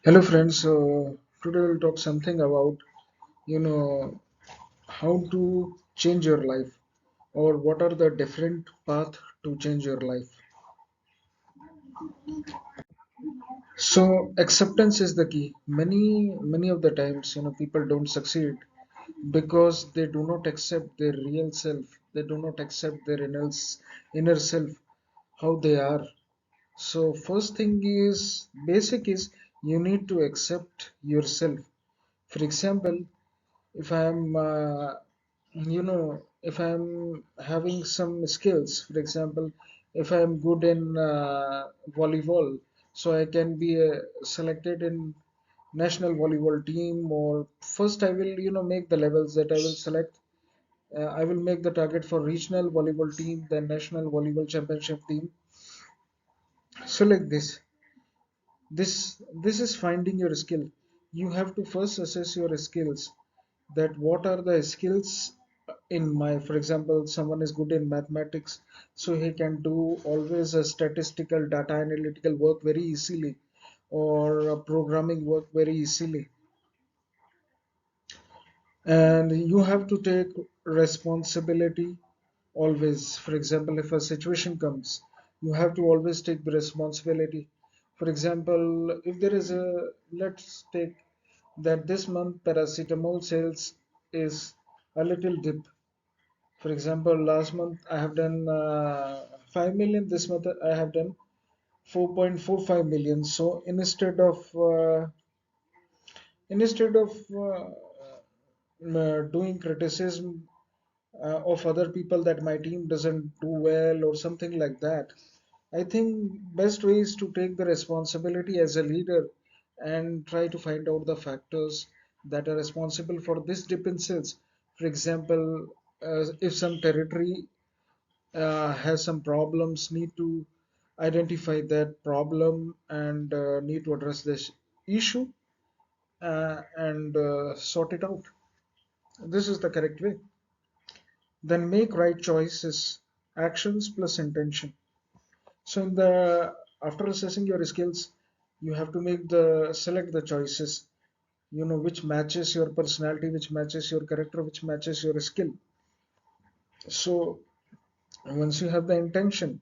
Hello friends, so today we'll talk something about you know how to change your life or what are the different path to change your life. So acceptance is the key. Many of the times people don't succeed because they do not accept their real self. They do not accept their inner self, how they are. So first thing is basic is you need to accept yourself. For example, if I'm if I'm having some skills, for example, if I'm good in volleyball, so I can be selected in national volleyball team. Or first I will make the levels that I will select. I will make the target for regional volleyball team, then national volleyball championship team. So like this is finding your skill. You have to first assess your skills, that what are the skills in my, for example, someone is good in mathematics, so he can do always a statistical data analytical work very easily, or a programming work very easily. And you have to take responsibility always. For example, if a situation comes, you have to always take the responsibility. For example, if there is a, let's take that this month paracetamol sales is a little dip. For example, last month I have done 5 million, this month I have done 4.45 million. So instead of doing criticism of other people that my team doesn't do well or something like that, I think best way is to take the responsibility as a leader and try to find out the factors that are responsible for this dip in sales. For example, if some territory has some problems, need to identify that problem and need to address this issue and sort it out. This is the correct way. Then make right choices, actions plus intention. So in the, after assessing your skills, you have to make the select the choices, which matches your personality, which matches your character, which matches your skill. So once you have the intention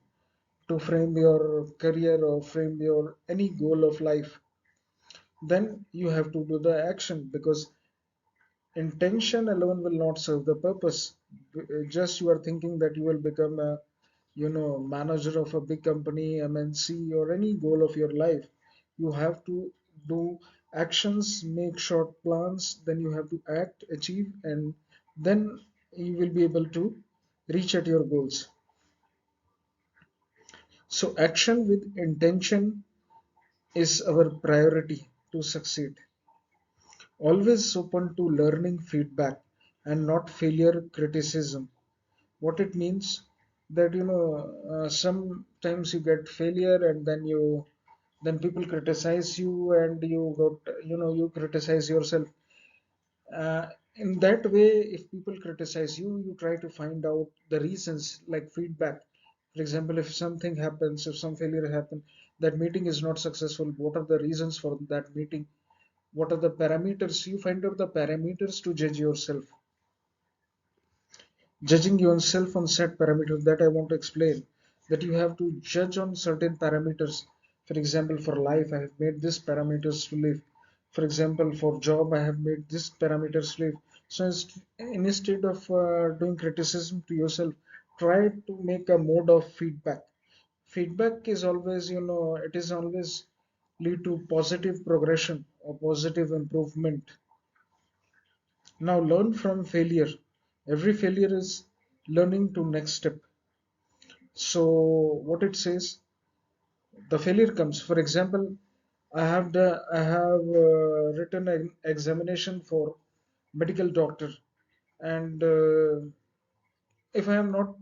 to frame your career or frame your any goal of life, then you have to do the action, because intention alone will not serve the purpose. Just you are thinking that you will become a manager of a big company, MNC, or any goal of your life. You have to do actions, make short plans, then you have to act, achieve, and then you will be able to reach at your goals. So action with intention is our priority to succeed. Always open to learning feedback and not failure criticism. What it means, that sometimes you get failure and then people criticize you and you got you criticize yourself. In that way, if people criticize you, you try to find out the reasons, like feedback. For example, if something happens, if some failure happens, that meeting is not successful, what are the reasons for that meeting? What are the parameters? You find out the parameters to judge yourself. Judging yourself on set parameters, that I want to explain, that you have to judge on certain parameters. For example, for life, I have made this parameters to live. For example, for job, I have made this parameters to live. So instead of doing criticism to yourself, try to make a mode of feedback. Feedback is always, it is always lead to positive progression or positive improvement. Now learn from failure. Every failure is learning to next step. So what it says, the failure comes. For example, I have written an examination for medical doctor, and if I am not,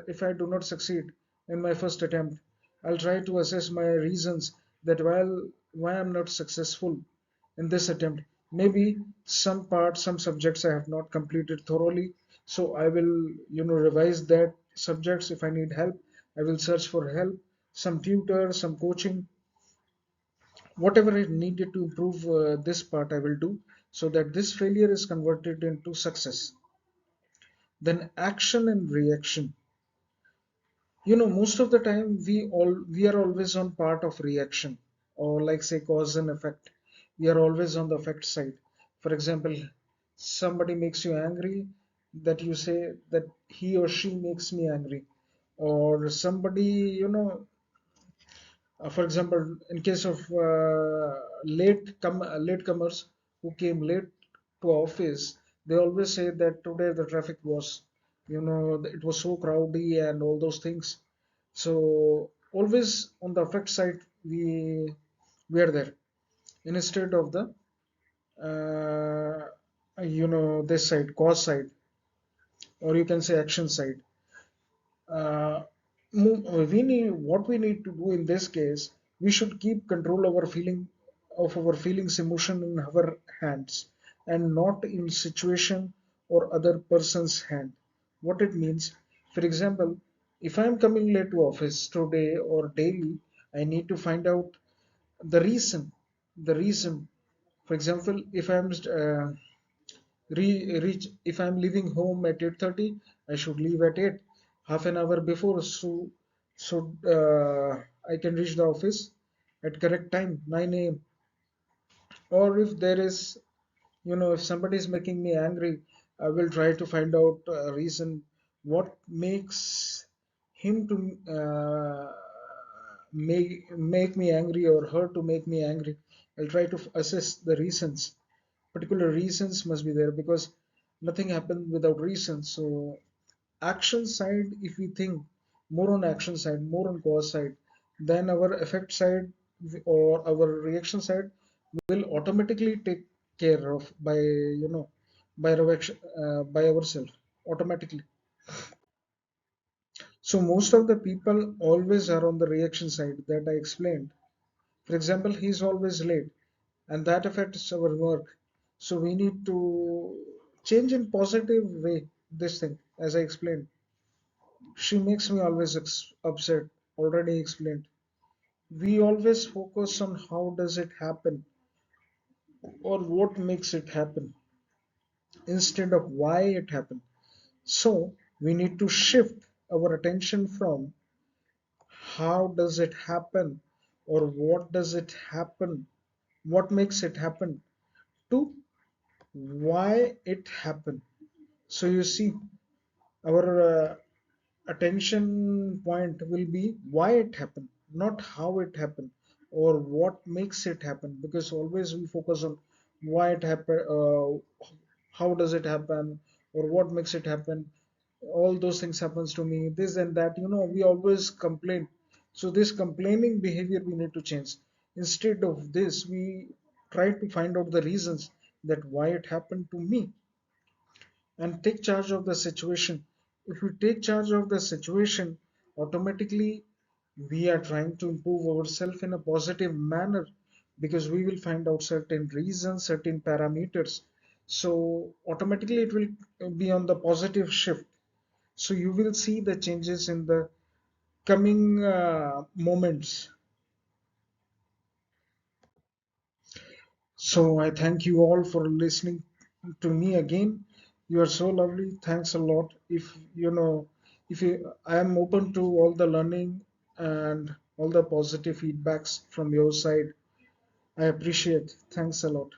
if I do not succeed in my first attempt, I'll try to assess my reasons, that why I'm not successful in this attempt. Maybe some parts, some subjects I have not completed thoroughly. So I will, revise that subjects. If I need help, I will search for help, some tutor, some coaching. whatever I needed to improve this part, I will do so that this failure is converted into success. Then action and reaction. Most of the time we are always on part of reaction, or like say cause and effect. We are always on the effect side. For example, somebody makes you angry, that you say that he or she makes me angry. Or somebody, for example, in case of latecomers who came late to office, they always say that today the traffic was, it was so crowdy and all those things. So always on the effect side, we are there instead of the this side, cause side, or you can say action side. uh, we need what we need to do in this case. We should keep control of our feelings emotion in our hands, and not in situation or other person's hand. What it means, for example, if I'm coming late to office today or daily, I need to find out the reason. For example, if I'm leaving home at 8:30, I should leave at 8, half an hour before, so I can reach the office at correct time, 9 a.m. Or if there is, if somebody is making me angry, I will try to find out a reason what makes him to make me angry, or her to make me angry. I'll try to assess the reasons. Particular reasons must be there, because nothing happened without reason. So action side, if we think more on action side, more on cause side, then our effect side or our reaction side will automatically take care of by by ourselves automatically. So most of the people always are on the reaction side that I explained. For example, he's always late, and that affects our work. So we need to change in positive way this thing, as I explained. She makes me always upset. Already explained. We always focus on how does it happen, or what makes it happen, instead of why it happened. So we need to shift our attention from how does it happen, or what does it happen, what makes it happen, to why it happened. So you see, our attention point will be why it happened, not how it happened or what makes it happen. Because always we focus on why it happened, how does it happen, or what makes it happen. All those things happens to me, this and that. We always complain. So this complaining behavior we need to change. Instead of this, we try to find out the reasons that why it happened to me, and take charge of the situation. If we take charge of the situation, automatically we are trying to improve ourselves in a positive manner, because we will find out certain reasons, certain parameters. So automatically it will be on the positive shift. So you will see the changes in the coming moments. So I thank you all for listening to me again. You are so lovely. Thanks a lot. I am open to all the learning and all the positive feedbacks from your side. I appreciate. Thanks a lot.